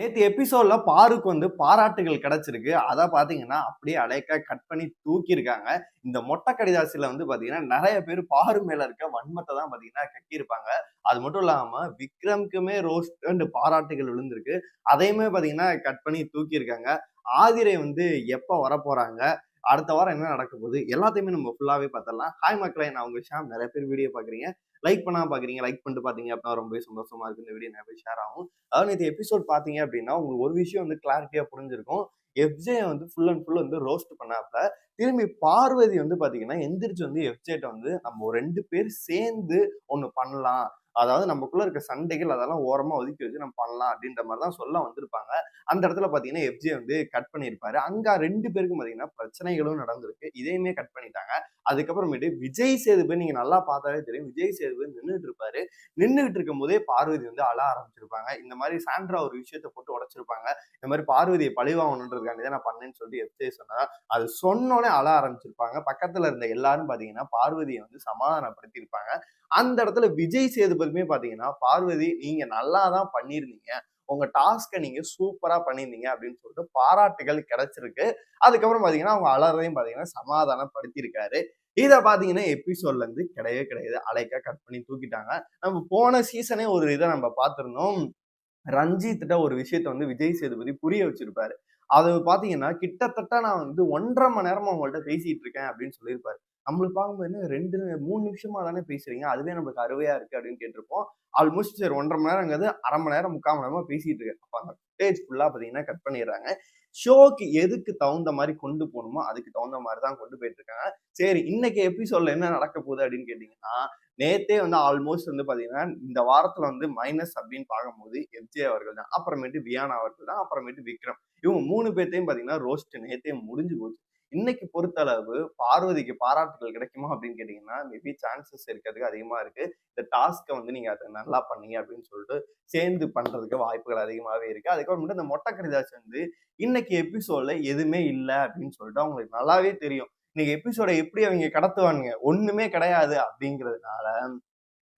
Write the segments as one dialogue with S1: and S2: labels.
S1: நேத்து எபிசோட்ல பாருக்கு வந்து பாராட்டுகள் கிடைச்சிருக்கு. அத பார்த்தீங்கன்னா, அப்படியே அலைக்கா கட் பண்ணி தூக்கியிருக்காங்க. இந்த மொட்டை கடிதாசில வந்து பார்த்தீங்கன்னா, நெறைய பேரு பாரு மேல இருக்க வன்மத்த தான் பார்த்தீங்கன்னா கக்கியிருப்பாங்க. அது மட்டும் இல்லாம விக்ரம்க்குமே ரோஸ்ட் அண்ட் பாராட்டுகள் விழுந்திருக்கு. அதையுமே பார்த்தீங்கன்னா, கட் பண்ணி தூக்கியிருக்காங்க. ஆதிரை வந்து எப்ப வரப்போறாங்க? அடுத்த வாரம் என்ன நடக்க போகுது? எல்லாத்தையுமே நம்ம ஃபுல்லாவே பார்த்துடலாம். ஹாய் மக்களே! நான் உங்க ஷாம். நெறைய பேர் வீடியோ பார்க்குறீங்க. லைக் பண்ணாம பார்க்குறீங்க. லைக் பண்ணிட்டு பார்த்தீங்க அப்படின்னா ரொம்பவே சந்தோஷமா இருக்கு. இந்த வீடியோ நிறைய பேர் ஷேர் ஆகும். அதாவது நேத்து எபிசோட் பார்த்தீங்க அப்படின்னா, உங்களுக்கு ஒரு விஷயம் வந்து கிளாரிட்டியா புரிஞ்சிருக்கும். எஃப்ஜே வந்து ஃபுல் அண்ட் ஃபுல் வந்து ரோஸ்ட் பண்ணாப்ல. திரும்பி பார்வதி வந்து பார்த்தீங்கன்னா, எந்திரிச்சு வந்து எஃப்ஜேட்ட வந்து நம்ம 2 பேர் சேர்ந்து ஒண்ணு பண்ணலாம். அதாவது நமக்குள்ள இருக்க சண்டைகள் அதெல்லாம் ஓரமா ஒதுக்கி வச்சு நம்ம பண்ணலாம் அப்படின்ற மாரி தான் சொல்ல வந்திருப்பாங்க. அந்த இடத்துல பார்த்தீங்கன்னா, எஃப்ஜே வந்து கட் பண்ணியிருப்பாரு. அங்க 2 பேருக்கும் பார்த்தீங்கன்னா, பிரச்சனைகளும் நடந்திருக்கு. இதையுமே கட் பண்ணிட்டாங்க. அதுக்கப்புறமேட்டு விஜய் சேதுபதி நீங்க நல்லா பார்த்தாலே தெரியும். விஜய் சேதுபதி நின்னுட்டு இருப்பாரு. நின்னுகிட்டு இருக்கும்போதே பார்வதி வந்து அழ ஆரம்பிச்சிருப்பாங்க. இந்த மாரி சாண்ட்ரா ஒரு விஷயத்த போட்டு உடைச்சிருப்பாங்க. இந்த மாரி பார்வதிய பழிவாங்கணுன்றதுக்காண்டி தான் நான் பண்ணேன்னு சொல்லிட்டு எஃப்ஜே சொன்னா, அது சொன்னோனே அழ ஆரம்பிச்சிருப்பாங்க. பக்கத்துல இருந்த எல்லாரும் பார்த்தீங்கன்னா, பார்வதிய வந்து சமாதானப்படுத்தியிருப்பாங்க. அந்த இடத்துல விஜய் சேதுபதியுமே பார்த்தீங்கன்னா, பார்வதி நீங்க நல்லா தான் பண்ணியிருந்தீங்க. உங்க டாஸ்க்க நீங்க சூப்பரா பண்ணியிருந்தீங்க அப்படின்னு சொல்லிட்டு பாராட்டுகள் கிடைச்சிருக்கு. அதுக்கப்புறம் பார்த்தீங்கன்னா, அவங்க அலறதையும் பார்த்தீங்கன்னா சமாதானப்படுத்தியிருக்காரு. இத பார்த்தீங்கன்னா, எபிசோட்ல இருந்து கிடையவே கிடையாது. அலைக்கா கட் பண்ணி தூக்கிட்டாங்க. நம்ம போன சீசனே ஒரு இத நம்ம பார்த்திருந்தோம். ரஞ்சித்ட்ட ஒரு விஷயத்த வந்து விஜய் சேதுபதி புரிய வச்சிருப்பாரு. அது பார்த்தீங்கன்னா, கிட்டத்தட்ட நான் வந்து 1 1/2 மணி நேரமா உங்கள்ட்ட பேசிட்டு இருக்கேன் அப்படின்னு சொல்லியிருப்பாரு. நம்மளுக்கு பார்க்கும்போது என்ன 2, 3 நிமிஷமா தானே பேசுறீங்க. அதுவே நம்மளுக்கு அருவையா இருக்கு அப்படின்னு கேட்டிருப்போம். ஆல்மோஸ்ட் சரி 1 1/2 மணி நேரங்கிறது 1/2 மணி நேரம், 3/4 மணி நேரமா பேசிட்டு இருக்கேன். அப்ப அந்த ஃபுட்டேஜ் ஃபுல்லா பார்த்தீங்கன்னா கட் பண்ணிடுறாங்க. ஷோக்கு எதுக்கு தகுந்த மாரி கொண்டு போணுமோ, அதுக்கு தகுந்த மாரி தான் கொண்டு போயிட்டு இருக்காங்க. சரி இன்னைக்கு எபிசோட்ல என்ன நடக்க போகுது அப்படின்னு கேட்டீங்கன்னா, நேத்தே வந்து ஆல்மோஸ்ட் வந்து பார்த்தீங்கன்னா, இந்த வாரத்துல வந்து மைனஸ் அப்படின்னு பார்க்கும்போது எஃப்ஜே அவர்கள் தான். அப்புறமேட்டு வியானா அவர்கள் தான். அப்புறமேட்டு விக்ரம். இவங்க 3 பேத்தையும் பார்த்தீங்கன்னா, ரோஸ்ட் நேத்தே முடிஞ்சு போச்சு. இன்னைக்கு பொறுத்தளவு பார்வதிக்கு பாராட்டுகள் கிடைக்குமா அப்படின்னு கேட்டீங்கன்னா, மேபி சான்சஸ் இருக்கிறதுக்கு அதிகமா இருக்கு. இந்த டாஸ்க்க வந்து நீங்க அத நல்லா பண்ணீங்க அப்படின்னு சொல்லிட்டு சேர்ந்து பண்றதுக்கு வாய்ப்புகள் அதிகமாவே இருக்கு. அதுக்கப்புறமேட்டு இந்த மொட்டை கடிதாசி வந்து இன்னைக்கு எபிசோட்ல எதுவுமே இல்ல அப்படின்னு சொல்லிட்டு அவங்களுக்கு நல்லாவே தெரியும். இன்னைக்கு எபிசோட எப்படி அவிங்க கடத்துவானுங்க? ஒண்ணுமே கிடையாது அப்படிங்கிறதுனால,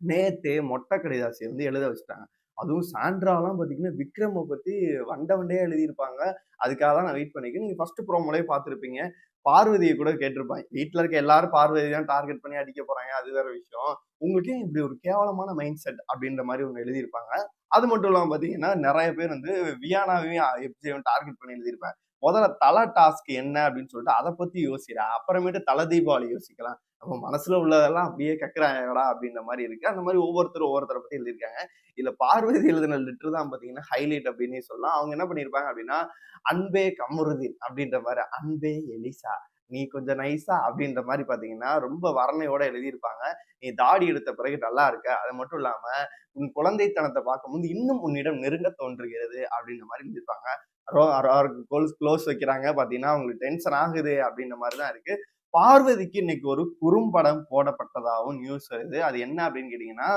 S1: நேத்தே மொட்டை கடிதாசிய வந்து எழுத வச்சுட்டாங்க. அதுவும் சாண்ட்ராலாம் பார்த்தீங்கன்னா, விக்ரம பத்தி வண்ட வண்டையா எழுதியிருப்பாங்க. அதுக்காக தான் நான் வெயிட் பண்ணிருக்கேன். நீங்க ஃபர்ஸ்ட் ப்ரோமோலயே பார்த்திருப்பீங்க. பார்வதிய கூட கேட்டிருப்பாங்க. வீட்ல இருக்க எல்லாரும் பார்வதிய தான் டார்கெட் பண்ணி அடிக்க போறாங்க. அது வேற விஷயம். உங்களுக்கு ஏன் இப்படி ஒரு கேவலமான மைண்ட் செட் அப்படின்ற மாரி ஒண்ணு எழுதியிருப்பாங்க. அது மட்டும் இல்லாம பார்த்தீங்கன்னா, நெறைய பேர் வந்து வியானாவையும், எஃப்ஜேயும் டார்கெட் பண்ணி எழுதியிருப்பாங்க. முதல்ல தல டாஸ்க் என்ன அப்படின்னு சொல்லிட்டு அத பத்தி யோசிடா. அப்புறமேட்டு தல தீபாவளி யோசிக்கலாம். நம்ம மனசுல உள்ளதெல்லாம் அப்படியே கக்குறாங்கடா அப்படின்ற மாரி இருக்கு. அந்த மாரி ஒவ்வொருத்தரும் ஒவ்வொருத்தர பத்தி எழுதியிருக்காங்க. இதுல பார்வதி எழுதின லெட்டர் தான் பார்த்தீங்கன்னா, ஹைலைட் அப்படின்னே சொல்லலாம். அவங்க என்ன பண்ணியிருப்பாங்க அப்படின்னா, "அன்பே கமருதீன்" அப்படின்ற மாரி, "அன்பே எலிசா, நீ கொஞ்சம் நைஸா" அப்படின்ற மாரி பார்த்தீங்கன்னா, ரொம்ப வர்ணையோட எழுதியிருப்பாங்க. "நீ தாடி எடுத்த பிறகு நல்லா இருக்க. அது மட்டும் இல்லாம, உன் குழந்தைத்தனத்த பார்க்கும்போது இன்னும் உன்னிடம் நெருங்க தோன்றுகிறது" அப்படின்ற மாரி எழுதியிருப்பாங்க. அவருக்கு க்ளோஸ் வைக்கிறாங்க. பார்த்தீங்கன்னா, அவங்களுக்கு டென்ஷன் ஆகுது அப்படின்ற மாரி தான் இருக்கு. பார்வதிக்கு இன்னைக்கு ஒரு குறும்படம் போடப்பட்டதாகவும் நியூஸ் வருது. அது என்ன அப்படின்னு கேட்டீங்கன்னா,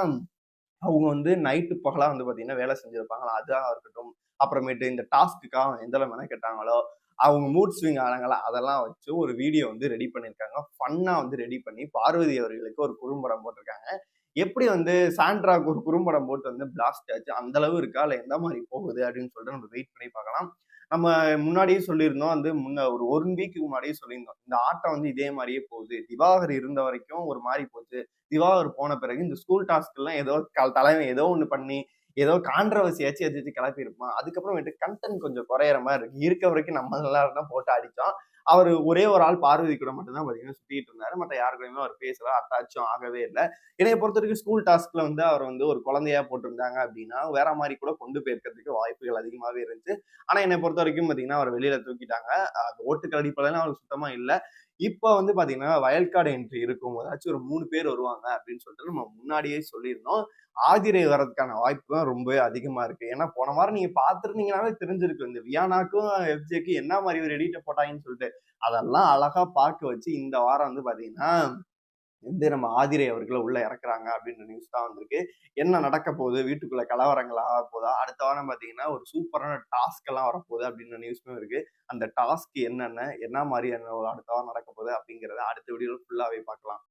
S1: அவங்க வந்து நைட்டு பகலா வந்து பார்த்தீங்கன்னா, வேலை செஞ்சிருப்பாங்களா, அதா இருக்கட்டும். அப்புறமேட்டு இந்த டாஸ்க்குக்காக எந்த அளவு மெனக்கெட்டாங்களோ, அவங்க மூட் ஸ்விங் ஆனாங்களா, அதெல்லாம் வச்சு ஒரு வீடியோ வந்து ரெடி பண்ணியிருக்காங்க. ஃபன்னா வந்து ரெடி பண்ணி பார்வதி அவர்களுக்கு ஒரு குறும்படம் போட்டிருக்காங்க. எப்படி வந்து சாண்ட்ராக்கு ஒரு குறும்படம் போட்டு வந்து பிளாஸ்ட் ஆச்சு, அந்த அளவு இருக்கா? இல்ல எந்த மாரி போகுது அப்படின்னு சொல்லிட்டு நம்ம வெயிட் பண்ணி பார்க்கலாம். நம்ம முன்னாடியே சொல்லியிருந்தோம் வந்து ஒரு 1 வீக்குக்கு முன்னாடியே சொல்லியிருந்தோம். இந்த ஆட்டம் வந்து இதே மாரியே போகுது. திவாகர் இருந்த வரைக்கும் ஒரு மாரி போச்சு. திவாகர் போன பிறகு இந்த ஸ்கூல் டாஸ்க்லாம் ஏதோ தலைவன் ஏதோ ஒண்ணு பண்ணி, ஏதோ கான்ட்ரோவர்சி ஏதாச்சும் கிளப்பியிருப்பான். அதுக்கப்புறமேட்டு கன்டென்ட் கொஞ்சம் குறையிற மாரி இருக்கு. இருக்க வரைக்கும் நம்ம எல்லாரும் தான் போட்டு அடிச்சோம். அவரு ஒரே ஒரு ஆள் பார்வதி கூட மட்டும் தான் பார்த்தீங்கன்னா சுத்திட்டு இருந்தாரு. மத்த யாரு கூடயுமே அவர் பேசல, அட்டாச்சும் ஆகவே இல்ல. என்னைய பொறுத்தவரைக்கும் ஸ்கூல் டாஸ்க்ல வந்து அவர் வந்து ஒரு குழந்தையா போட்டிருந்தாங்க அப்படின்னா, வேற மாரி கூட கொண்டு போயிருக்கிறதுக்கு வாய்ப்புகள் அதிகமாவே இருந்துச்சு. ஆனா என்னை பொறுத்தவரைக்கும் பார்த்தீங்கன்னா, அவர வெளியில தூக்கிட்டாங்க. ஓட்டுக்கள் அடிப்படையில அவருக்கு சுத்தமா இல்ல. இப்ப வந்து பார்த்தீங்கன்னா, வயல்ட் கார்டு என்ட்ரி இருக்கும். ஏதாச்சும் ஒரு 3 பேர் வருவாங்க அப்படின்னு சொல்லிட்டு நம்ம முன்னாடியே சொல்லியிருந்தோம். ஆதிரை வர்றதுக்கான வாய்ப்பு தான் ரொம்பவே அதிகமா இருக்கு. ஏன்னா போன வாரம் நீங்க பார்த்திருந்தீங்கன்னாவே தெரிஞ்சிருக்கும். இந்த வியானாக்கும், எஃப்ஜேக்கும் என்ன மாரி ஒரு எடிட்ட போட்டாங்கன்னு சொல்லிட்டு. அதெல்லாம் அழகா பார்க்க வச்சு இந்த வாரம் வந்து பார்த்தீங்கன்னா, வந்து நம்ம ஆதிரை அவர்கள உள்ள இறக்குறாங்க அப்படின்ற நியூஸ் தான் வந்திருக்கு. என்ன நடக்க போகுது? வீட்டுக்குள்ள கலவரங்கள் ஆகப்போதா? அடுத்த வாரம் பார்த்தீங்கன்னா, ஒரு சூப்பரான டாஸ்க் எல்லாம் வரப்போகுது அப்படின்ற நியூஸும் இருக்கு. அந்த டாஸ்க் என்னென்ன? என்ன மாரியான அடுத்த வாரம் நடக்க போகுது? அப்படிங்கிறத அடுத்த வீடியோல ஃபுல்லாவே பார்க்கலாம்.